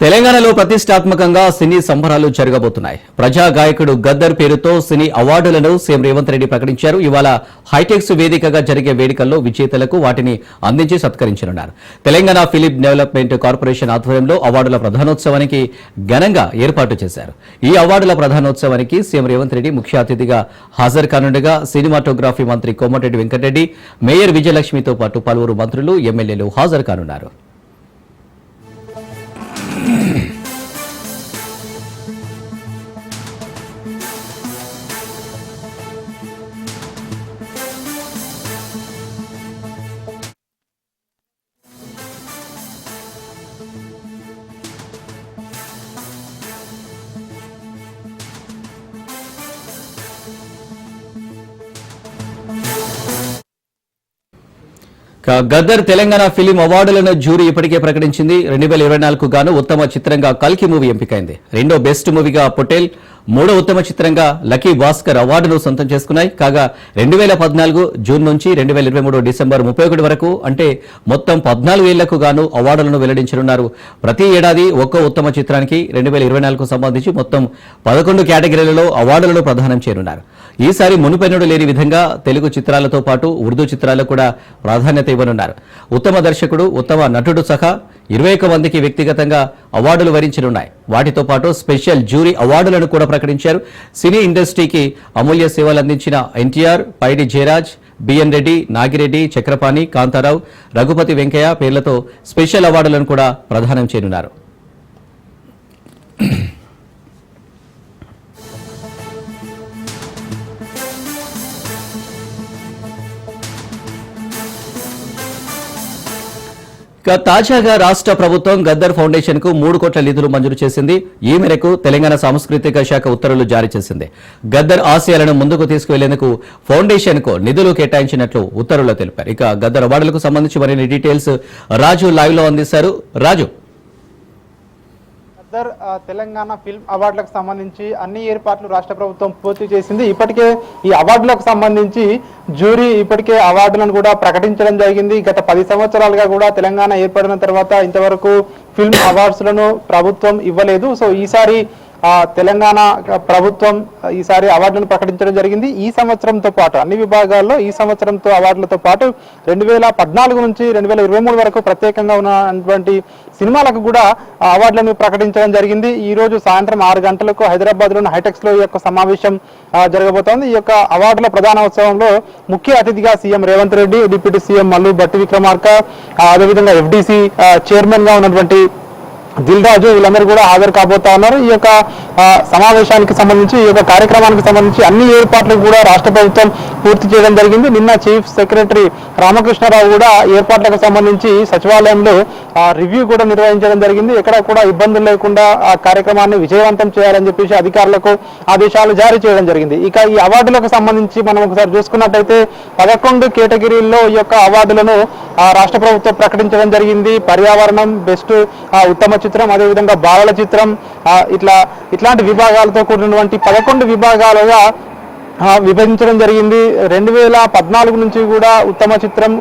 తెలంగాణలో ప్రతిష్టాత్మకంగా సినీ సంబరాలు జరగబోతున్నాయి. ప్రజా గాయకుడు గద్దర్ పేరుతో సినీ అవార్డులను సీఎం రేవంత్ రెడ్డి ప్రకటించారు. ఇవాళ హైటెక్స్ వేదికగా జరిగే వేడుకల్లో విజేతలకు వాటిని అందించి సత్కరించనున్నారు. తెలంగాణ ఫిలిం డెవలప్మెంట్ కార్పొరేషన్ ఆధ్వర్యంలో అవార్డుల ప్రధానోత్సవానికి ఘనంగా ఏర్పాటు చేశారు. ఈ అవార్డుల ప్రధానోత్సవానికి సీఎం రేవంత్ రెడ్డి ముఖ్య అతిథిగా హాజరు కానుండగా సినిమాటోగ్రఫీ మంత్రి కోమటిరెడ్డి వెంకటరెడ్డి, మేయర్ విజయలక్ష్మితో పాటు పలువురు మంత్రులు, ఎమ్మెల్యేలు హాజరు కానున్నారు. గద్దర్ తెలంగాణ ఫిలిం అవార్డులను జ్యూరీ ఇప్పటికే ప్రకటించింది. 2024కు గాను ఉత్తమ చిత్రంగా కల్కి మూవీ ఎంపికైంది. రెండో బెస్ట్ మూవీగా పొటేల్, మూడో ఉత్తమ చిత్రంగా లక్కీ భాస్కర్ అవార్డును సొంతం చేసుకున్నాయి. కాగా 2014 జూన్ నుంచి 2023 డిసెంబర్ 31 వరకు అంటే మొత్తం 14 ఏళ్లకు గాను అవార్డులను వెల్లడించనున్నారు. ప్రతి ఏడాది ఒక్కో ఉత్తమ చిత్రానికి 2024కు సంబంధించి మొత్తం 11 కేటగిరీలలో అవార్డులను ప్రదానం చేయనున్నారు. ఈసారి మునుపెన్నడూ లేని విధంగా తెలుగు చిత్రాలతో పాటు ఉర్దూ చిత్రాలకు కూడా ప్రాధాన్యత ఇవ్వనున్నారు. ఉత్తమ దర్శకుడు, ఉత్తమ నటుడు సహా 21 మందికి వ్యక్తిగతంగా అవార్డులు వరించనున్నాయి. వాటితో పాటు స్పెషల్ జ్యూరీ అవార్డులను కూడా ప్రకటించారు. సినీ ఇండస్ట్రీకి అమూల్య సేవలు అందించిన ఎన్టీఆర్, పైడి జయరాజ్, బిఎన్ రెడ్డి, నాగిరెడ్డి, చక్రపాణి, కాంతారావు, రఘుపతి వెంకయ్య పేర్లతో స్పెషల్ అవార్డులను కూడా ప్రదానం చేయనున్నారు. తాజాగా రాష్ట్ర ప్రభుత్వం గద్దర్ ఫౌండేషన్ కు 3 కోట్ల నిధులు మంజూరు చేసింది. ఈ మేరకు తెలంగాణ సాంస్కృతిక శాఖ ఉత్తర్వులు జారీ చేసింది. గద్దర్ ఆశయాలను ముందుకు తీసుకువెళ్లేందుకు ఫౌండేషన్ కు నిధులు కేటాయించినట్లు ఉత్తర్వుల్లో తెలిపారు. ఇక గద్దర్ అవార్డులకు సంబంధించి మరిన్ని డీటెయిల్స్ రాజు లైవ్ లో అందిస్తారు. రాజు, గద్దర్ తెలంగాణ ఫిల్మ్ అవార్డులకు సంబంధించి అన్ని ఏర్పాట్లు రాష్ట్ర ప్రభుత్వం పూర్తి చేసింది. ఇప్పటికే ఈ అవార్డులకు సంబంధించి జ్యూరీ ఇప్పటికే అవార్డులను కూడా ప్రకటించడం జరిగింది. గత 10 సంవత్సరాలుగా కూడా తెలంగాణ ఏర్పడిన తర్వాత ఇంతవరకు ఫిల్మ్ అవార్డ్స్లను ప్రభుత్వం ఇవ్వలేదు. సో ఈసారి తెలంగాణ ప్రభుత్వం ఈసారి అవార్డులను ప్రకటించడం జరిగింది. ఈ సంవత్సరంతో పాటు అన్ని విభాగాల్లో ఈ సంవత్సరంతో అవార్డులతో పాటు 2014 నుంచి 2023 వరకు ప్రత్యేకంగా ఉన్నటువంటి సినిమాలకు కూడా అవార్డులను ప్రకటించడం జరిగింది. ఈ రోజు సాయంత్రం 6 గంటలకు హైదరాబాద్ లోని హైటెక్స్ లో ఈ యొక్క సమావేశం జరగబోతోంది. ఈ యొక్క అవార్డుల ప్రధానోత్సవంలో ముఖ్య అతిథిగా CM Revanth Reddy, deputy CM Mallu Bhatti Vikramarka, అదేవిధంగా FDC చైర్మన్ గా ఉన్నటువంటి దిల్ రాజు వీళ్ళందరూ కూడా హాజరు కాబోతా ఉన్నారు. ఈ యొక్క సమావేశానికి సంబంధించి, ఈ యొక్క కార్యక్రమానికి సంబంధించి అన్ని ఏర్పాట్లు కూడా రాష్ట్ర ప్రభుత్వం పూర్తి చేయడం జరిగింది. నిన్న చీఫ్ సెక్రటరీ రామకృష్ణారావు కూడా ఏర్పాట్లకు సంబంధించి సచివాలయంలో రివ్యూ కూడా నిర్వహించడం జరిగింది. ఎక్కడ కూడా ఇబ్బందులు లేకుండా ఆ కార్యక్రమాన్ని విజయవంతం చేయాలని చెప్పేసి అధికారులకు ఆదేశాలు జారీ చేయడం జరిగింది. ఇక ఈ అవార్డులకు సంబంధించి మనం ఒకసారి చూసుకున్నట్టయితే 11 కేటగిరీల్లో ఈ యొక్క అవార్డులను రాష్ట్ర ప్రభుత్వం ప్రకటించడం జరిగింది. పర్యావరణం, బెస్ట్ ఉత్తమ చిత్రం, అదేవిధంగా బాలల చిత్రం, ఇట్లాంటి విభాగాలతో కూడినటువంటి 11 విభాగాలుగా విభజించడం జరిగింది. 2014 నుంచి కూడా ఉత్తమ చిత్రం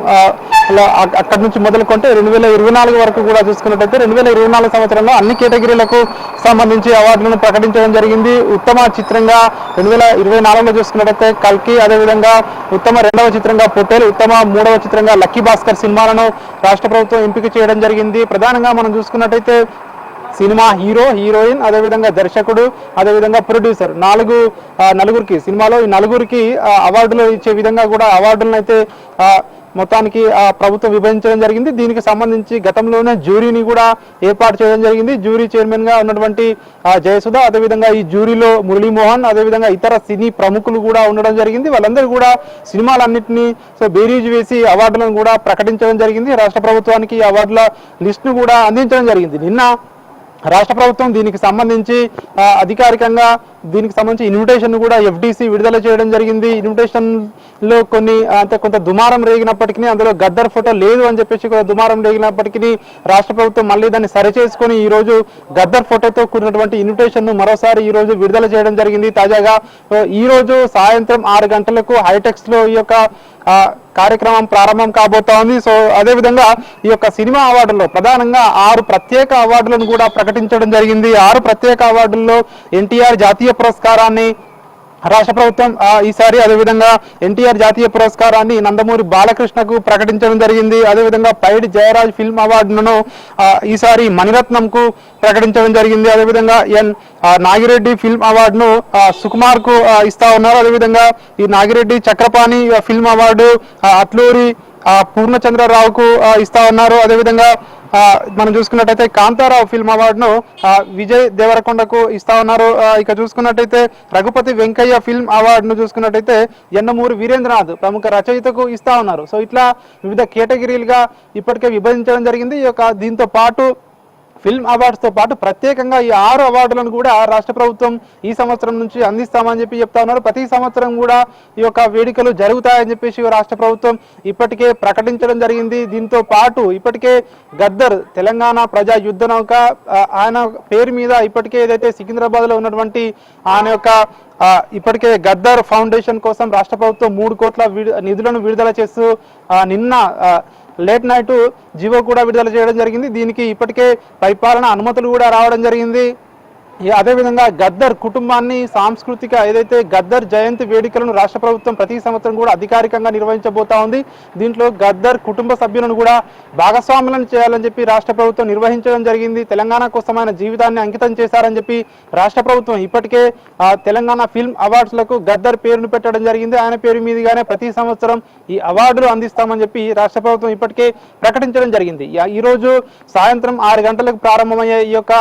అక్కడి నుంచి మొదలుకుంటే 2024 వరకు కూడా చూసుకున్నట్టయితే 2024 సంవత్సరంలో అన్ని కేటగిరీలకు సంబంధించి అవార్డులను ప్రకటించడం జరిగింది. ఉత్తమ చిత్రంగా 2024లో చూసుకున్నట్టయితే కల్కి, అదేవిధంగా ఉత్తమ 2వ చిత్రంగా పొటేల్, ఉత్తమ 3వ చిత్రంగా లక్కీ భాస్కర్ సినిమాలను రాష్ట్ర ప్రభుత్వం ఎంపిక చేయడం జరిగింది. ప్రధానంగా మనం చూసుకున్నట్టయితే సినిమా హీరో, హీరోయిన్, అదేవిధంగా దర్శకుడు, అదేవిధంగా ప్రొడ్యూసర్ నలుగురికి సినిమాలో ఈ నలుగురికి అవార్డులు ఇచ్చే విధంగా కూడా అవార్డులను అయితే మొత్తానికి ప్రభుత్వం విభజించడం జరిగింది. దీనికి సంబంధించి గతంలోనే జ్యూరీని కూడా ఏర్పాటు చేయడం జరిగింది. జ్యూరీ చైర్మన్ గా ఉన్నటువంటి జయసుధ, అదేవిధంగా ఈ జ్యూరీలో మురళీమోహన్, అదేవిధంగా ఇతర సినీ ప్రముఖులు కూడా ఉండడం జరిగింది. వాళ్ళందరూ కూడా సినిమాలన్నింటినీ బేరీజు వేసి అవార్డులను కూడా ప్రకటించడం జరిగింది. రాష్ట్ర ప్రభుత్వానికి ఈ అవార్డుల లిస్టును కూడా అందించడం జరిగింది. నిన్న రాష్ట్ర ప్రభుత్వం దీనికి సంబంధించి అధికారికంగా దీనికి సంబంధించి ఇన్విటేషన్ కూడా FDC విడుదల చేయడం జరిగింది. ఇన్విటేషన్ లో కొన్ని అంటే కొంత దుమారం రేగినప్పటికీ అందులో గద్దర్ ఫోటో లేదు అని చెప్పేసి కొంత దుమారం రేగినప్పటికీ రాష్ట్ర ప్రభుత్వం మళ్ళీ దాన్ని సరిచేసుకొని ఈ రోజు గద్దర్ ఫోటోతో కూడినటువంటి ఇన్విటేషన్ ను మరోసారి ఈ రోజు విడుదల చేయడం జరిగింది. తాజాగా ఈ రోజు సాయంత్రం 6 గంటలకు హైటెక్స్ లో ఈ యొక్క కార్యక్రమం ప్రారంభం కాబోతా ఉంది. సో అదేవిధంగా ఈ యొక్క సినిమా అవార్డుల్లో ప్రధానంగా 6 ప్రత్యేక అవార్డులను కూడా ప్రకటించడం జరిగింది. 6 ప్రత్యేక అవార్డుల్లో ఎన్టీఆర్ జాతీయ పురస్కారాన్ని రాష్ట్ర ప్రభుత్వం ఈసారి, అదేవిధంగా ఎన్టీఆర్ జాతీయ పురస్కారాన్ని నందమూరి బాలకృష్ణకు ప్రకటించడం జరిగింది. అదేవిధంగా పైడి జయరాజ్ ఫిల్మ్ అవార్డులను ఈసారి మణిరత్నంకు ప్రకటించడం జరిగింది. అదేవిధంగా నాగిరెడ్డి ఫిల్మ్ అవార్డును సుకుమార్ కు ఇస్తా ఉన్నారు. అదేవిధంగా ఈ నాగిరెడ్డి చక్రపాణి ఫిల్మ్ అవార్డు అట్లూరి పూర్ణచంద్రరావుకు ఇస్తా ఉన్నారు. అదేవిధంగా మనం చూసుకున్నట్టయితే కాంతారావు ఫిల్మ్ అవార్డును విజయ్ దేవరకొండకు ఇస్తా ఉన్నారు. ఇక చూసుకున్నట్టయితే రఘుపతి వెంకయ్య ఫిల్మ్ అవార్డును చూసుకున్నట్టయితే యండమూరి వీరేంద్రనాథ్ ప్రముఖ రచయితకు ఇస్తా ఉన్నారు. సో ఇట్లా వివిధ కేటగిరీలుగా ఇప్పటికే విభజించడం జరిగింది. ఈ యొక్క దీంతో పాటు ఫిల్మ్ అవార్డ్స్ తో పాటు ప్రత్యేకంగా ఈ 6 అవార్డులను కూడా రాష్ట్ర ప్రభుత్వం ఈ సంవత్సరం నుంచి అందిస్తామని చెప్పి చెప్తా ఉన్నారు. ప్రతి సంవత్సరం కూడా ఈ యొక్క వేడుకలు జరుగుతాయని చెప్పేసి రాష్ట్ర ప్రభుత్వం ఇప్పటికే ప్రకటించడం జరిగింది. దీంతో పాటు ఇప్పటికే గద్దర్ తెలంగాణ ప్రజా యుద్ధ నౌక ఆయన పేరు మీద ఇప్పటికే ఏదైతే సికింద్రాబాద్ లో ఉన్నటువంటి ఆయన యొక్క ఇప్పటికే గద్దర్ ఫౌండేషన్ కోసం రాష్ట్ర ప్రభుత్వం 3 కోట్ల నిధులను విడుదల చేస్తూ నిన్న లేట్ నైట్ జీవో కూడా విడుదల చేయడం జరిగింది. దీనికి ఇప్పటికే పరిపాలన అనుమతులు కూడా రావడం జరిగింది. అదేవిధంగా గద్దర్ కుటుంబాన్ని సాంస్కృతిక ఏదైతే గద్దర్ జయంతి వేడుకలను రాష్ట్ర ప్రభుత్వం ప్రతి సంవత్సరం కూడా అధికారికంగా నిర్వహించబోతా ఉంది. దీంట్లో గద్దర్ కుటుంబ సభ్యులను కూడా భాగస్వాములను చేయాలని చెప్పి రాష్ట్ర ప్రభుత్వం నిర్వహించడం జరిగింది. తెలంగాణ కోసమైన జీవితాన్ని అంకితం చేశారని చెప్పి రాష్ట్ర ప్రభుత్వం ఇప్పటికే తెలంగాణ ఫిల్మ్ అవార్డ్స్ లకు గద్దర్ పేరును పెట్టడం జరిగింది. ఆయన పేరు మీదుగానే ప్రతి సంవత్సరం ఈ అవార్డులు అందిస్తామని చెప్పి రాష్ట్ర ప్రభుత్వం ఇప్పటికే ప్రకటించడం జరిగింది. ఈ రోజు సాయంత్రం 6 గంటలకు ప్రారంభమయ్యే ఈ యొక్క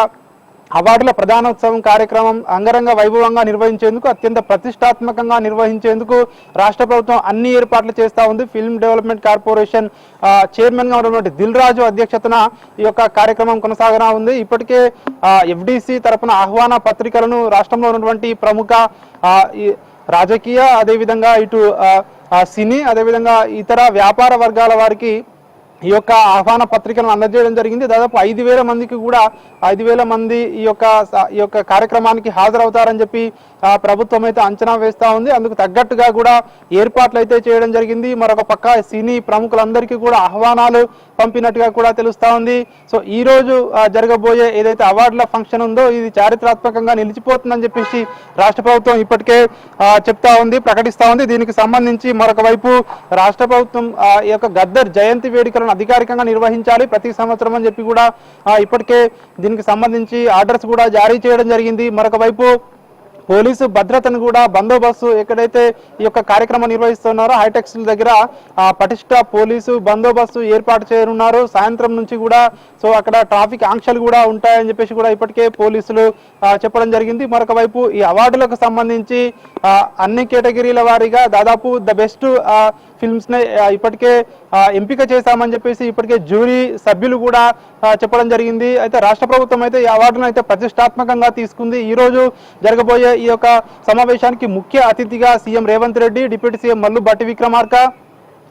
అవార్డుల ప్రధానోత్సవం కార్యక్రమం అంగరంగ వైభవంగా నిర్వహించేందుకు, అత్యంత ప్రతిష్టాత్మకంగా నిర్వహించేందుకు రాష్ట్ర ప్రభుత్వం అన్ని ఏర్పాట్లు చేస్తా ఉంది. ఫిల్మ్ డెవలప్మెంట్ కార్పొరేషన్ చైర్మన్ గా ఉన్నటువంటి దిల్ రాజు అధ్యక్షతన ఈ యొక్క కార్యక్రమం కొనసాగనా ఉంది. ఇప్పటికే FDC తరపున ఆహ్వాన పత్రికలను రాష్ట్రంలో ఉన్నటువంటి ప్రముఖ రాజకీయ, అదేవిధంగా ఇటు సినీ, అదేవిధంగా ఇతర వ్యాపార వర్గాల వారికి ఈ యొక్క ఆహ్వాన పత్రికను అందజేయడం జరిగింది. దాదాపు 5,000 మందికి కూడా 5,000 మంది ఈ యొక్క కార్యక్రమానికి హాజరవుతారని చెప్పి ప్రభుత్వం అయితే అంచనా వేస్తా ఉంది. అందుకు తగ్గట్టుగా కూడా ఏర్పాట్లు అయితే చేయడం జరిగింది. మరొక పక్క సినీ ప్రముఖులందరికీ కూడా ఆహ్వానాలు పంపినట్టుగా కూడా తెలుస్తా ఉంది. సో ఈ రోజు జరగబోయే ఏదైతే అవార్డుల ఫంక్షన్ ఉందో ఇది చారిత్రాత్మకంగా నిలిచిపోతుందని చెప్పేసి రాష్ట్ర ప్రభుత్వం ఇప్పటికే చెప్తా ఉంది, ప్రకటిస్తా ఉంది. దీనికి సంబంధించి మరొక వైపు రాష్ట్ర ప్రభుత్వం ఈ యొక్క గద్దర్ జయంతి వేడుకలను అధికారికంగా నిర్వహించాలి ప్రతి సంవత్సరం అని చెప్పి కూడా ఇప్పటికే దీనికి సంబంధించి ఆర్డర్స్ కూడా జారీ చేయడం జరిగింది. మరొక వైపు పోలీసు భద్రతను కూడా బందోబస్తు ఎక్కడైతే ఈ యొక్క కార్యక్రమం నిర్వహిస్తున్నారో హైటెక్స్ దగ్గర పటిష్ట పోలీసు బందోబస్తు ఏర్పాటు చేయనున్నారు. సాయంత్రం నుంచి కూడా సో అక్కడ ట్రాఫిక్ ఆంక్షలు కూడా ఉంటాయని చెప్పేసి కూడా ఇప్పటికే పోలీసులు చెప్పడం జరిగింది. మరొక వైపు ఈ అవార్డులకు సంబంధించి అన్ని కేటగిరీల వారీగా దాదాపు ద బెస్ట్ ఫిల్మ్స్ ని ఇప్పటికే ఎంపిక చేశామని చెప్పేసి ఇప్పటికే జ్యూరీ సభ్యులు కూడా చెప్పడం జరిగింది. అయితే రాష్ట్ర ప్రభుత్వం అయితే ఈ అవార్డును అయితే ప్రతిష్టాత్మకంగా తీసుకుంది. ఈ రోజు జరగబోయే ఈ యొక్క సమావేశానికి ముఖ్య అతిథిగా CM Revanth Reddy, deputy CM Mallu Bhatti Vikramarka,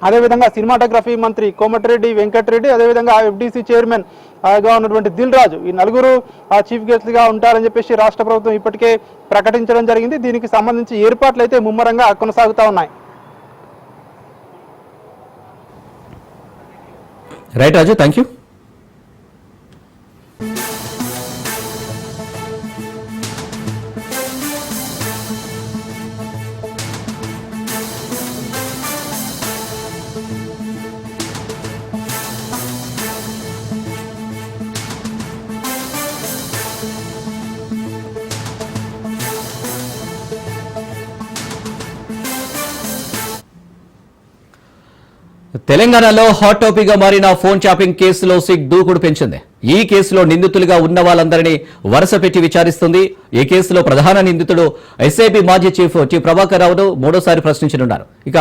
అదేవిధంగా సినిమాటోగ్రఫీ మంత్రి కోమటిరెడ్డి వెంకటరెడ్డి, అదేవిధంగా FDC చైర్మన్ గా ఉన్నటువంటి దిల్ రాజు, ఈ నలుగురు చీఫ్ గెస్ట్ గా ఉంటారని చెప్పేసి రాష్ట్ర ప్రభుత్వం ఇప్పటికే ప్రకటించడం జరిగింది. దీనికి సంబంధించి ఏర్పాట్లు అయితే ముమ్మరంగా కొనసాగుతా ఉన్నాయి. Right Raju, thank you. తెలంగాణలో హాట్ టాపిక్ గా మారిన ఫోన్ ట్యాపింగ్ కేసులో సిట్ దూకుడు పెంచింది. ఈ కేసులో నిందితులుగా ఉన్న వాళ్ళందరినీ వరుస పెట్టి విచారిస్తుంది. ఈ కేసులో ప్రధాన నిందితుడు SIB మాజీ చీఫ్ ప్రభాకర్ రావును మూడోసారి ప్రశ్నించనున్నారు. ఇక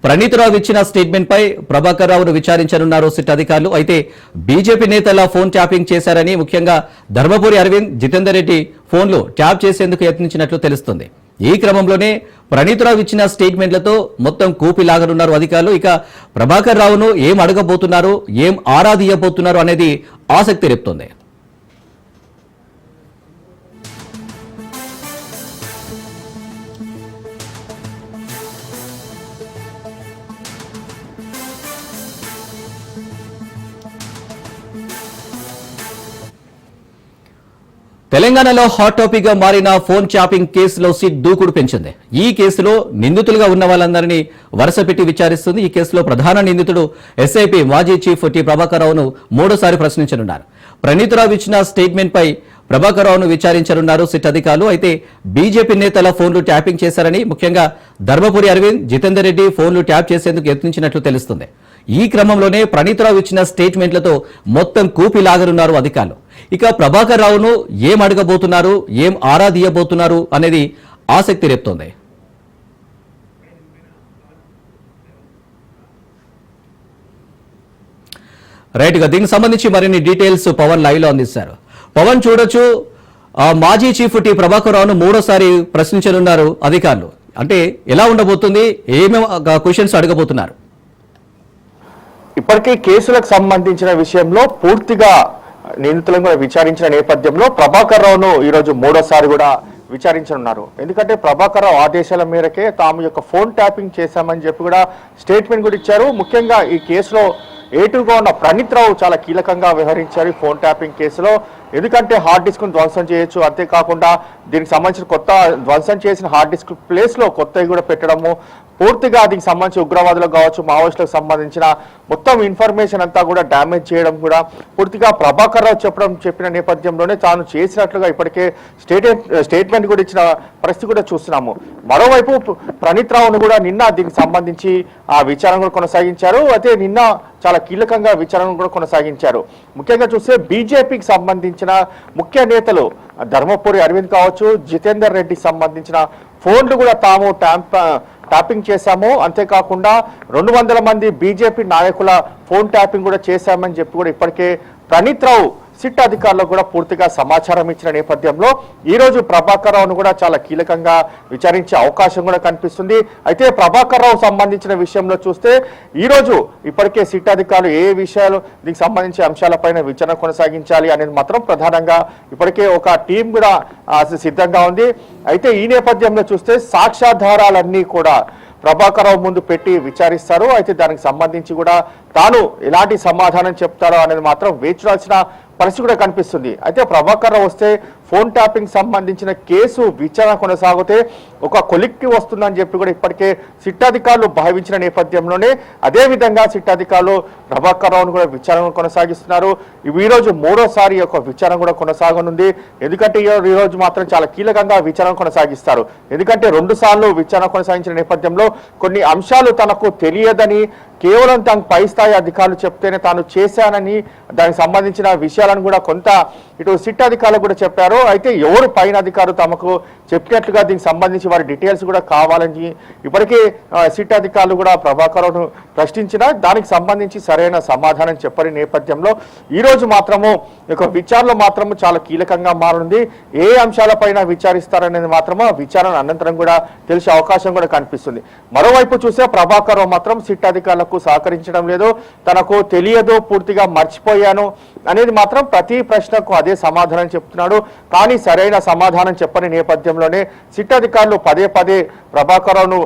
ప్రణీతరావు ఇచ్చిన స్టేట్మెంట్ పై ప్రభాకర్ రావును విచారించనున్నారు సిట్ అధికారులు. అయితే బీజేపీ నేతల ఫోన్ ట్యాపింగ్ చేశారని, ముఖ్యంగా ధర్మపురి అరవింద్, జితేందర్ రెడ్డి ఫోన్లు ట్యాప్ చేసేందుకు యత్నించినట్లు తెలుస్తుంది. ఈ క్రమంలోనే ప్రణీత్రావు ఇచ్చిన స్టేట్మెంట్లతో మొత్తం కూపిలాగనున్నారు అధికారులు. ఇక ప్రభాకర్ రావును ఏం అడగబోతున్నారు, ఏం ఆరాధియబోతున్నారు అనేది ఆసక్తి రేపుతోంది. తెలంగాణలో హాట్ టాపిక్ గా మారిన ఫోన్ ట్యాపింగ్ కేసులో సిట్ దూకుడు పెంచింది. ఈ కేసులో నిందితులుగా ఉన్న వాళ్ళందరినీ వరుసపెట్టి విచారిస్తుంది. ఈ కేసులో ప్రధాన నిందితుడు ఎస్ఐపి మాజీ చీఫ్ టి ప్రభాకర్ రావును మూడోసారి ప్రశ్నించనున్నారు. ప్రణీత్రావు ఇచ్చిన స్టేట్మెంట్ పై ప్రభాకర్ రావును విచారించనున్నారు సిట్ అధికారులు. అయితే బీజేపీ నేతల ఫోన్లు ట్యాపింగ్ చేశారని, ముఖ్యంగా ధర్మపురి అరవింద్, జితేందర్ రెడ్డి ఫోన్లు ట్యాప్ చేసేందుకు యత్నించినట్లు తెలుస్తుంది. ఈ క్రమంలోనే ప్రణీత్రావు ఇచ్చిన స్టేట్మెంట్లతో మొత్తం కూపిలాగనున్నారు అధికారులు. ఇక ప్రభాకర్ రావును ఏం అడగబోతున్నారు, ఏం ఆరాధియబోతున్నారు అనేది ఆసక్తి రేపుతోంది. రైట్ గా దీనికి సంబంధించి మరిన్ని డీటెయిల్స్ పవన్ లైవ్ లో అందిస్తారు. పవన్ చూడొచ్చు, మాజీ చీఫ్ టి ప్రభాకర్ రావును మూడోసారి ప్రశ్నించనున్నారు అధికారులు. అంటే ఎలా ఉండబోతుంది, ఏమేమి క్వశ్చన్స్ అడగబోతున్నారు? ఇప్పటికే కేసులకు సంబంధించిన విషయంలో పూర్తిగా నిందితులను కూడా విచారించిన నేపథ్యంలో ప్రభాకర్ రావును ఈరోజు మూడోసారి కూడా విచారించనున్నారు. ఎందుకంటే ప్రభాకర్ రావు ఆదేశాల మేరకే తాము యొక్క ఫోన్ ట్యాపింగ్ చేశామని చెప్పి కూడా స్టేట్మెంట్ కూడా ఇచ్చారు. ముఖ్యంగా ఈ కేసులో ఏటుగా ఉన్న ప్రణీత్రావు చాలా కీలకంగా వ్యవహరించారు ఫోన్ ట్యాపింగ్ కేసులో. ఎందుకంటే హార్డ్ డిస్క్ ను ధ్వంసం చేయొచ్చు, అంతేకాకుండా దీనికి సంబంధించిన కొత్త ధ్వంసం చేసిన హార్డ్ డిస్క్ ప్లేస్ లో కొత్తవి కూడా పెట్టడము, పూర్తిగా దీనికి సంబంధించి ఉగ్రవాదులకు కావచ్చు, మావోయిస్టులకు సంబంధించిన మొత్తం ఇన్ఫర్మేషన్ అంతా కూడా డ్యామేజ్ చేయడం కూడా పూర్తిగా ప్రభాకర్ రావు చెప్పిన నేపథ్యంలోనే తాను చేసినట్లుగా ఇప్పటికే స్టేట్మెంట్ కూడా ఇచ్చిన పరిస్థితి కూడా చూస్తున్నాము. మరోవైపు ప్రణీత్రావును కూడా నిన్న దీనికి సంబంధించి ఆ విచారణ కూడా కొనసాగించారు. అయితే నిన్న చాలా కీలకంగా విచారణ కూడా కొనసాగించారు. ముఖ్యంగా చూస్తే బీజేపీకి సంబంధించిన ముఖ్య నేతలు ధర్మపురి అరవింద్ కావచ్చు, జితేందర్ రెడ్డికి సంబంధించిన ఫోన్లు కూడా తాము ట్యాపింగ్ చేశాము, అంతేకాకుండా 200 మంది బీజేపీ నాయకుల ఫోన్ ట్యాపింగ్ కూడా చేశామని చెప్పి కూడా ఇప్పటికే ప్రణీత్రావు సిట్ అధికారులకు కూడా పూర్తిగా సమాచారం ఇచ్చిన నేపథ్యంలో ఈ రోజు ప్రభాకర్ రావును కూడా చాలా కీలకంగా విచారించే అవకాశం కూడా కనిపిస్తుంది. అయితే ప్రభాకర్ రావు సంబంధించిన విషయంలో చూస్తే ఈ రోజు ఇప్పటికే సిట్ అధికారులు ఏ విషయాలు దీనికి సంబంధించిన అంశాలపైన విచారణ కొనసాగించాలి అనేది మాత్రం ప్రధానంగా ఇప్పటికే ఒక టీం కూడా సిద్ధంగా ఉంది. అయితే ఈ నేపథ్యంలో చూస్తే సాక్ష్యాధారాలన్నీ కూడా ప్రభాకర్ రావు ముందు పెట్టి విచారిస్తారు. అయితే దానికి సంబంధించి కూడా తాను ఎలాంటి సమాధానం చెప్తారో అనేది మాత్రం వేచి చూడాల్సిన పరిస్థితి కూడా కనిపిస్తుంది. అయితే ప్రభాకర్ రావు వస్తే ఫోన్ ట్యాపింగ్ సంబంధించిన కేసు విచారణ కొనసాగితే ఒక కొలిక్కి వస్తుందని చెప్పి కూడా ఇప్పటికే సిట్ అధికారులు భావించిన నేపథ్యంలోనే అదేవిధంగా సిట్ అధికారులు ప్రభాకర్ రావును కూడా విచారణ కొనసాగిస్తున్నారు. ఈ రోజు మూడోసారి ఒక విచారణ కూడా కొనసాగనుంది. ఎందుకంటే ఈ రోజు మాత్రం చాలా కీలకంగా విచారణ కొనసాగిస్తారు. ఎందుకంటే 2 సార్లు విచారణ కొనసాగించిన నేపథ్యంలో కొన్ని అంశాలు తనకు తెలియదని, కేవలం తనకు పై స్థాయి అధికారులు చెప్తేనే తాను చేశానని దానికి సంబంధించిన విషయాలను కూడా కొంత ఇటు సిట్ అధికారులు కూడా చెప్పారు. అయితే ఎవరు పైన అధికారులు తమకు చెప్పినట్లుగా దీనికి సంబంధించి వారి డీటెయిల్స్ కూడా కావాలని ఇప్పటికే సిట్ అధికారులు కూడా ప్రభాకర్ రావును ప్రశ్నించిన దానికి సంబంధించి సరైన సమాధానం చెప్పని నేపథ్యంలో ఈ రోజు మాత్రము ఒక విచారణ మాత్రము చాలా కీలకంగా మారింది. ఏ అంశాలపైన విచారిస్తారనేది మాత్రము విచారణ అనంతరం కూడా తెలిసే అవకాశం కూడా కనిపిస్తుంది. మరోవైపు చూసే ప్రభాకర్ రావు మాత్రం సిట్ అధికారులకు సహకరించడం లేదు, తనకు తెలియదు, పూర్తిగా మర్చిపోయాను అనేది మాత్రం ప్రతి ప్రశ్నకు అదే సమాధానం చెప్తున్నాడు. కానీ సరైన సమాధానం చెప్పని నేపథ్యంలోనే సిట్ అధికారులు పదే ప్రభాకర్ రావును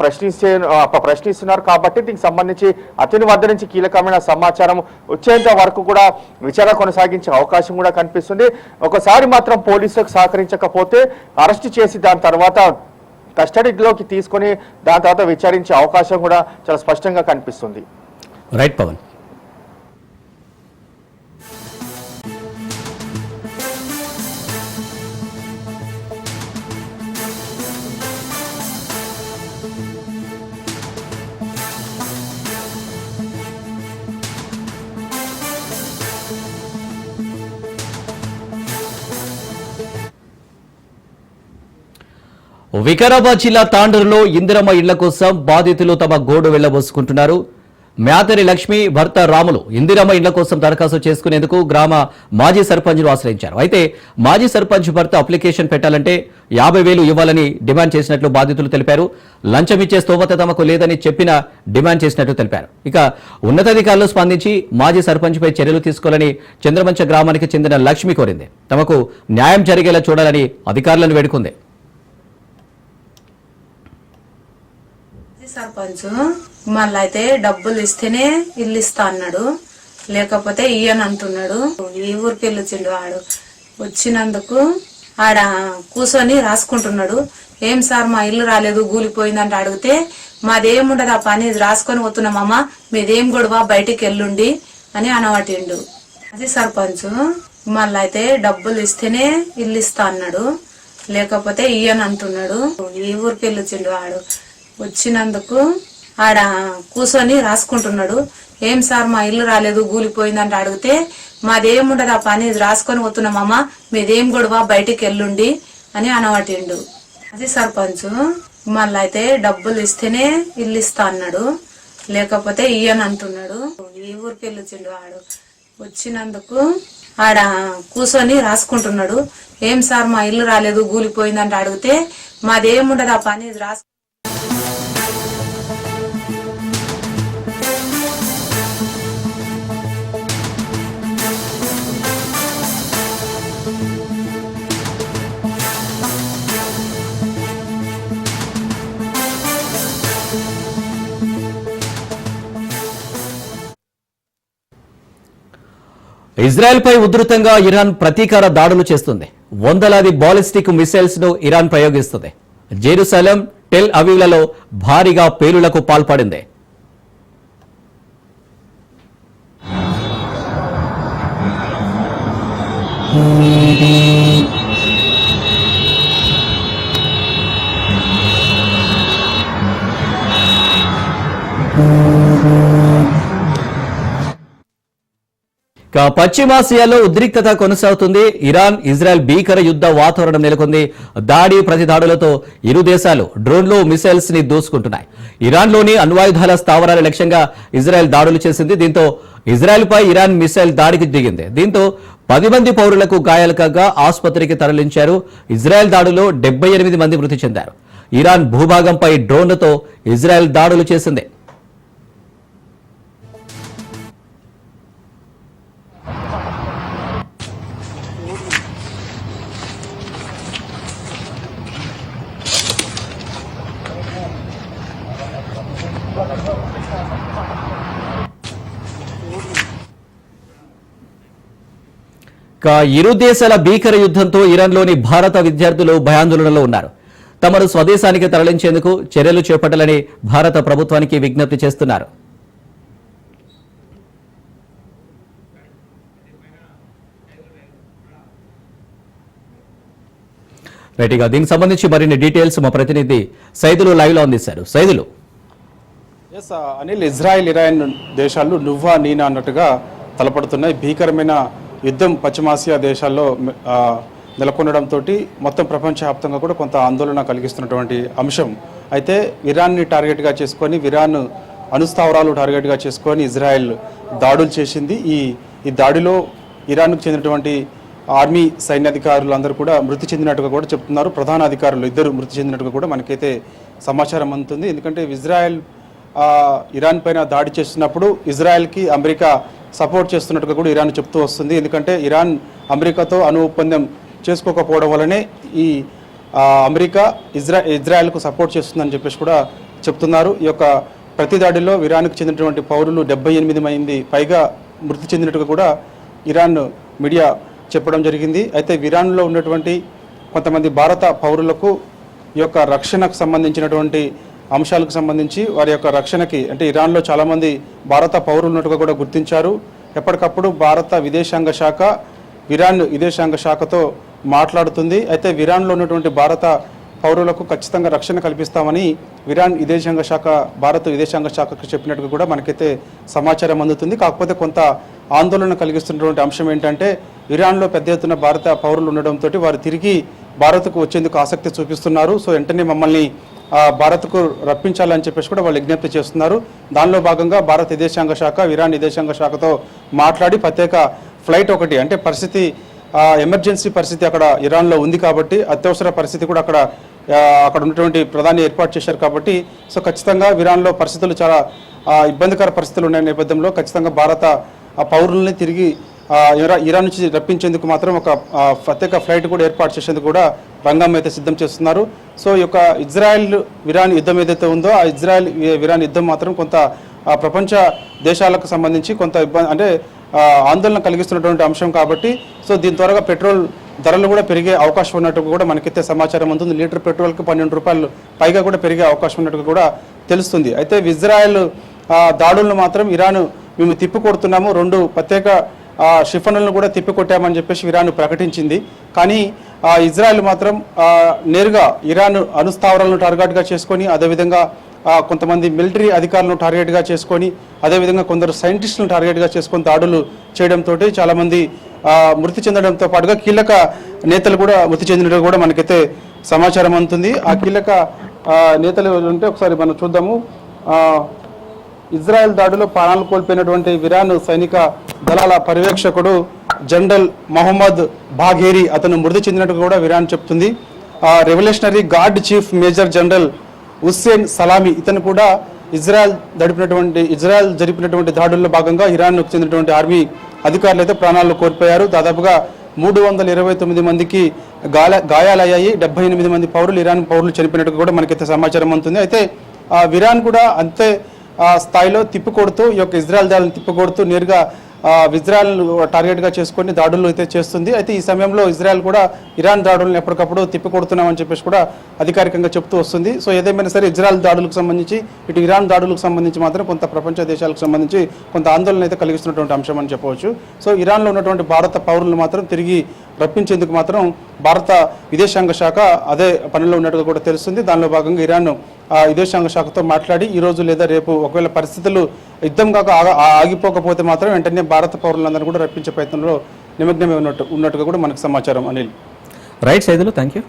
ప్రశ్నిస్తున్నారు. కాబట్టి దీనికి సంబంధించి అతని వద్ద నుంచి కీలకమైన సమాచారం వచ్చేంత వరకు కూడా విచారణ కొనసాగించే అవకాశం కూడా కనిపిస్తుంది. ఒకసారి మాత్రం పోలీసులకు సహకరించకపోతే అరెస్ట్ చేసి దాని తర్వాత కస్టడీలోకి తీసుకొని దాని తర్వాత విచారించే అవకాశం కూడా చాలా స్పష్టంగా కనిపిస్తుంది. రైట్ పవన్. వికారాబాద్ జిల్లా తాండూరులో ఇందిరమ్మ ఇళ్ల కోసం బాధితులు తమ గోడు వెళ్లబోసుకుంటున్నారు. మ్యాతరి లక్ష్మి భర్త రాములు ఇందిరమ్మ ఇండ్ల కోసం దరఖాస్తు చేసుకునేందుకు గ్రామ మాజీ సర్పంచ్ను ఆశ్రయించారు. అయితే మాజీ సర్పంచ్ భర్త అప్లికేషన్ పెట్టాలంటే 50,000 ఇవ్వాలని డిమాండ్ చేసినట్లు బాధితులు తెలిపారు. లంచం ఇచ్చే స్తోమత తమకు లేదని చెప్పినా డిమాండ్ చేసినట్లు తెలిపారు. ఇక ఉన్నతాధికారులు స్పందించి మాజీ సర్పంచ్పై చర్యలు తీసుకోవాలని చంద్రమంచ గ్రామానికి చెందిన లక్ష్మి కోరింది. తమకు న్యాయం జరిగేలా చూడాలని అధికారులను వేడుకుంది. సర్పంచ్ మళ్ళీ అయితే డబ్బులు ఇస్తేనే ఇల్లు ఇస్తా అన్నాడు, లేకపోతే ఇయ్యని అంటున్నాడు. ఈ ఊరికి వెళ్ళొచ్చిండు వాడు. వచ్చినందుకు ఆడ కూర్చొని రాసుకుంటున్నాడు. ఏం సార్ మా ఇల్లు రాలేదు కూలిపోయిందంటే అడిగితే మాదేముండదు ఆ పని రాసుకొని పోతున్నామమ్మ, మీదేం గొడవ బయటికి వెళ్ళుండి అని అనబట్టిండు. అది సర్పంచ్ మళ్ళీ అయితే డబ్బులు ఇస్తేనే ఇల్లు ఇస్తా అన్నాడు, లేకపోతే ఇయ్యని అంటున్నాడు. ఈ ఊరికి వెళ్ళొచ్చిండు వాడు. వచ్చినందుకు ఆడ కూర్చొని రాసుకుంటున్నాడు. ఏం సార్ మా ఇల్లు రాలేదు కూలిపోయిందంటే అడిగితే మాదేముండదు ఆ పని రాసుకొని పోతున్నామమ్మ, మీదేం గొడవ బయటికి వెళ్ళుండి అని అనబట్టిండు. అది సర్పంచ్ మళ్ళీ అయితే డబ్బులు ఇస్తేనే ఇల్లు ఇస్తా అన్నాడు, లేకపోతే ఇయ్యని అంటున్నాడు. ఈ ఊరికి వెళ్ళొచ్చిండు వాడు. వచ్చినందుకు ఆడ కూర్చొని రాసుకుంటున్నాడు. ఏం సార్ మా ఇల్లు రాలేదు కూలిపోయిందంటే అడిగితే మాదేముండదు ఆ పని రాసు ఇజ్రాయెల్పై ఉధృతంగా ఇరాన్ ప్రతీకార దాడులు చేస్తుంది. వందలాది బాలిస్టిక్ మిసైల్స్ ను ఇరాన్ ప్రయోగిస్తుంది. జెరూసలేం, టెల్ అవీవ్లలో భారీగా పేలులకు పాల్పడింది. పశ్చిమాసియాలో ఉద్రిక్తత కొనసాగుతుంది. ఇరాన్ ఇజ్రాయెల్ భీకర యుద్ధ వాతావరణం నెలకొంది. దాడి ప్రతి దాడులతో ఇరు దేశాలు డ్రోన్లు, మిసైల్స్ ని దూసుకుంటున్నాయి. ఇరాన్లోని అణ్వాయుధాల స్థావరాల లక్ష్యంగా ఇజ్రాయెల్ దాడులు చేసింది. దీంతో ఇజ్రాయెల్పై ఇరాన్ మిసైల్ దాడికి దిగింది. దీంతో 10 మంది పౌరులకు గాయాలు కాగా ఆసుపత్రికి తరలించారు. ఇజ్రాయెల్ దాడులో 78 మంది మృతి చెందారు. ఇరాన్ భూభాగంపై డ్రోన్లతో ఇజ్రాయెల్ దాడులు చేసింది. ఇరు దేశాల భీకర యుద్ధంతో ఇరాన్లోని భారత విద్యార్థులు భయాందోళనలో ఉన్నారు. తమను స్వదేశానికి తరలించేందుకు చర్యలు చేపట్టాలని భారత ప్రభుత్వానికి విజ్ఞప్తి చేస్తున్నారు. రైట్గా దీనికి సంబంధించి మరిన్ని డీటెయిల్స్ మా ప్రతినిధి సైదులు లైవ్ లో అందిస్తారు. సైదులు. అనిల్, ఇజ్రాయెల్, ఇరాన్ దేశాలు నువ్వా నీనా అన్నట్టుగా తలపడుతున్నాయి. భీకరమైన యుద్ధం పశ్చిమాసియా దేశాల్లో నెలకొనడంతో మొత్తం ప్రపంచవ్యాప్తంగా కూడా కొంత ఆందోళన కలిగిస్తున్నటువంటి అంశం. అయితే ఇరాన్ని టార్గెట్గా చేసుకొని, ఇరాన్ అణుస్థావరాలు టార్గెట్గా చేసుకొని ఇజ్రాయెల్ దాడులు చేసింది. ఈ దాడిలో ఇరాన్కు చెందినటువంటి ఆర్మీ సైన్యాధికారులు అందరూ కూడా మృతి చెందినట్టుగా కూడా చెప్తున్నారు. ప్రధాన అధికారులు 2 మృతి చెందినట్టుగా కూడా మనకైతే సమాచారం అందుతుంది. ఎందుకంటే ఇజ్రాయెల్ ఇరాన్ పైన దాడి చేస్తున్నప్పుడు ఇజ్రాయెల్కి అమెరికా సపోర్ట్ చేస్తున్నట్టుగా కూడా ఇరాన్ చెప్తూ వస్తుంది. ఎందుకంటే ఇరాన్ అమెరికాతో అణు ఒప్పందం చేసుకోకపోవడం వల్లనే ఈ అమెరికా ఇజ్రాయెల్కు సపోర్ట్ చేస్తుందని చెప్పేసి కూడా చెప్తున్నారు. ఈ యొక్క ప్రతి దాడిలో ఇరాన్కు చెందినటువంటి పౌరులు 78 మంది పైగా మృతి చెందినట్టుగా కూడా ఇరాన్ మీడియా చెప్పడం జరిగింది. అయితే ఇరాన్లో ఉన్నటువంటి కొంతమంది భారత పౌరులకు ఈ యొక్క రక్షణకు సంబంధించినటువంటి అంశాలకు సంబంధించి వారి యొక్క రక్షణకి, అంటే ఇరాన్లో చాలామంది భారత పౌరులు ఉన్నట్టుగా కూడా గుర్తించారు. ఎప్పటికప్పుడు భారత విదేశాంగ శాఖ ఇరాన్ విదేశాంగ శాఖతో మాట్లాడుతుంది. అయితే ఇరాన్లో ఉన్నటువంటి భారత పౌరులకు ఖచ్చితంగా రక్షణ కల్పిస్తామని ఇరాన్ విదేశాంగ శాఖ భారత విదేశాంగ శాఖకు చెప్పినట్టుగా కూడా మనకైతే సమాచారం అందుతుంది. కాకపోతే కొంత ఆందోళన కలిగిస్తున్నటువంటి అంశం ఏంటంటే ఇరాన్లో పెద్ద ఎత్తున భారత పౌరులు ఉండడంతో వారు తిరిగి భారత్కు వచ్చేందుకు ఆసక్తి చూపిస్తున్నారు. సో వెంటనే మమ్మల్ని భారత్కు రప్పించాలని చెప్పేసి కూడా వాళ్ళు విజ్ఞప్తి చేస్తున్నారు. దానిలో భాగంగా భారత విదేశాంగ శాఖ ఇరాన్ విదేశాంగ శాఖతో మాట్లాడి ప్రత్యేక ఫ్లైట్ ఒకటి, అంటే పరిస్థితి ఎమర్జెన్సీ పరిస్థితి అక్కడ ఇరాన్లో ఉంది కాబట్టి, అత్యవసర పరిస్థితి కూడా అక్కడ ఉన్నటువంటి ప్రధాని ఏర్పాటు చేశారు కాబట్టి, సో ఖచ్చితంగా ఇరాన్లో పరిస్థితులు చాలా ఇబ్బందికర పరిస్థితులు ఉన్న నేపథ్యంలో ఖచ్చితంగా భారత పౌరుల్ని తిరిగి ఇరాన్ నుంచి రప్పించేందుకు మాత్రం ఒక ప్రత్యేక ఫ్లైట్ కూడా ఏర్పాటు చేసేందుకు కూడా రంగం అయితే సిద్ధం చేస్తున్నారు. సో ఈ యొక్క ఇజ్రాయెల్ ఇరాన్ యుద్ధం ఏదైతే ఉందో ఆ ఇజ్రాయెల్ ఇరాన్ యుద్ధం మాత్రం కొంత ప్రపంచ దేశాలకు సంబంధించి కొంత ఇబ్బంది, అంటే ఆందోళన కలిగిస్తున్నటువంటి అంశం కాబట్టి, సో దీని త్వరగా పెట్రోల్ ధరలు కూడా పెరిగే అవకాశం ఉన్నట్టు కూడా మనకైతే సమాచారం ఉంటుంది. లీటర్ పెట్రోల్కి 12 రూపాయలు పైగా కూడా పెరిగే అవకాశం ఉన్నట్టు కూడా తెలుస్తుంది. అయితే ఇజ్రాయెల్ దాడులను మాత్రం ఇరాన్ మేము తిప్పికొడుతున్నాము, 2 ప్రత్యేక షిఫనులను కూడా తిప్పికొట్టామని చెప్పేసి ఇరాన్ ప్రకటించింది. కానీ ఇజ్రాయెల్ మాత్రం నేరుగా ఇరాన్ అణుస్థావరాలను టార్గెట్గా చేసుకొని, అదేవిధంగా కొంతమంది మిలిటరీ అధికారులను టార్గెట్గా చేసుకొని, అదేవిధంగా కొందరు సైంటిస్టులను టార్గెట్గా చేసుకొని దాడులు చేయడంతో చాలామంది మృతి చెందడంతో పాటుగా కీలక నేతలు కూడా మృతి చెందినట్టు కూడా మనకైతే సమాచారం అందుతుంది. ఆ కీలక నేతలు ఉంటే ఒకసారి మనం చూద్దాము. ఇజ్రాయెల్ దాడిలో ప్రాణాలు కోల్పోయినటువంటి ఇరాన్ సైనిక దళాల పర్యవేక్షకుడు జనరల్ మహమ్మద్ బాఘేరి అతను మృతి చెందినట్టు కూడా ఇరాన్ చెప్తుంది. Revolutionary guard chief major general Hossein Salami ఇతను కూడా ఇజ్రాయెల్ జరిపినటువంటి దాడుల్లో భాగంగా ఇరాన్కు చెందినటువంటి ఆర్మీ అధికారులు అయితే ప్రాణాలు కోల్పోయారు. దాదాపుగా 329 మందికి గాయాలయ్యాయి. 78 మంది ఇరాన్ పౌరులు చనిపోయినట్టు కూడా మనకైతే సమాచారం అందుతుంది. అయితే ఇరాన్ కూడా అంతే స్థాయిలో తిప్పికొడుతూ ఈ యొక్క ఇజ్రాయెల్ దాడులను తిప్పికొడుతూ నేరుగా ఇజ్రాయెల్ టార్గెట్గా చేసుకొని దాడులు అయితే చేస్తుంది. అయితే ఈ సమయంలో ఇజ్రాయెల్ కూడా ఇరాన్ దాడులను ఎప్పటికప్పుడు తిప్పికొడుతున్నామని చెప్పేసి కూడా అధికారికంగా చెప్తూ వస్తుంది. సో ఏదేమైనా సరే ఇజ్రాయెల్ దాడులకు సంబంధించి ఇటు ఇరాన్ దాడులకు సంబంధించి మాత్రం కొంత ప్రపంచ దేశాలకు సంబంధించి కొంత ఆందోళన అయితే కలిగిస్తున్నటువంటి అంశం అని చెప్పవచ్చు. సో ఇరాన్లో ఉన్నటువంటి భారత పౌరులను మాత్రం తిరిగి రప్పించేందుకు మాత్రం భారత విదేశాంగ శాఖ అదే పనిలో ఉన్నట్టుగా కూడా తెలుస్తుంది. దానిలో భాగంగా ఇరాన్ విదేశాంగ శాఖతో మాట్లాడి ఈ రోజు లేదా రేపు ఒకవేళ పరిస్థితులు యుద్ధం కాక ఆగిపోకపోతే మాత్రం వెంటనే భారత పౌరులందరూ కూడా రప్పించే ప్రయత్నంలో నిమగ్నమే ఉన్నట్టుగా కూడా మనకు సమాచారం. Anil. Right Saidulu, thank you.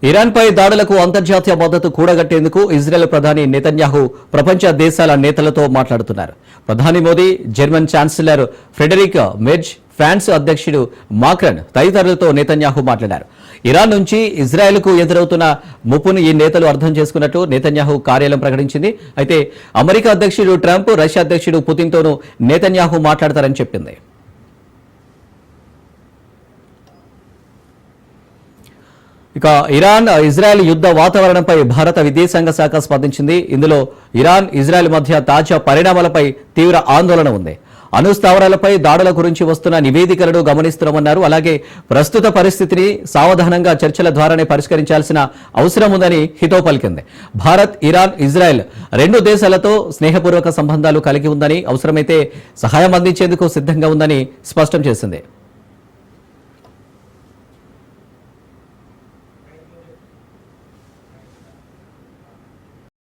ఇరాన్పై దాడులకు అంతర్జాతీయ మద్దతు కూడగట్టేందుకు ఇజ్రాయెల్ ప్రధాని నెతన్యాహు ప్రపంచ దేశాల నేతలతో మాట్లాడుతున్నారు. ప్రధాని Modi, German chancellor Friedrich Merz, France అధ్యక్షుడు మాక్రన్ తదితరులతో నెతన్యాహు మాట్లాడారు. ఇరాన్ నుంచి ఇజ్రాయెల్కు ఎదురవుతున్న ముప్పును ఈ నేతలు అర్థం చేసుకున్నట్టు నెతన్యాహు కార్యాలయం ప్రకటించింది. అయితే అమెరికా అధ్యక్షుడు ట్రంప్, రష్యా అధ్యక్షుడు పుతిన్తోనూ నెతన్యాహు మాట్లాడతారని చెప్పింది. ఇక ఇరాన్ ఇజ్రాయెల్ యుద్ధ వాతావరణంపై భారత విదేశాంగ శాఖ స్పందించింది. ఇందులో ఇరాన్ ఇజ్రాయెల్ మధ్య తాజా పరిణామాలపై తీవ్ర ఆందోళన ఉంది. అణుస్థావరాలపై దాడుల గురించి వస్తున్న నివేదికలను గమనిస్తున్నామన్నారు. అలాగే ప్రస్తుత పరిస్థితిని సావధానంగా చర్చల ద్వారానే పరిష్కరించాల్సిన అవసరం ఉందని హితవు పలికింది. భారత్, ఇరాన్, ఇజ్రాయెల్ 2 దేశాలతో స్నేహపూర్వక సంబంధాలు కలిగి ఉందని, అవసరమైతే సహాయం అందించేందుకు సిద్ధంగా ఉందని స్పష్టం చేసింది.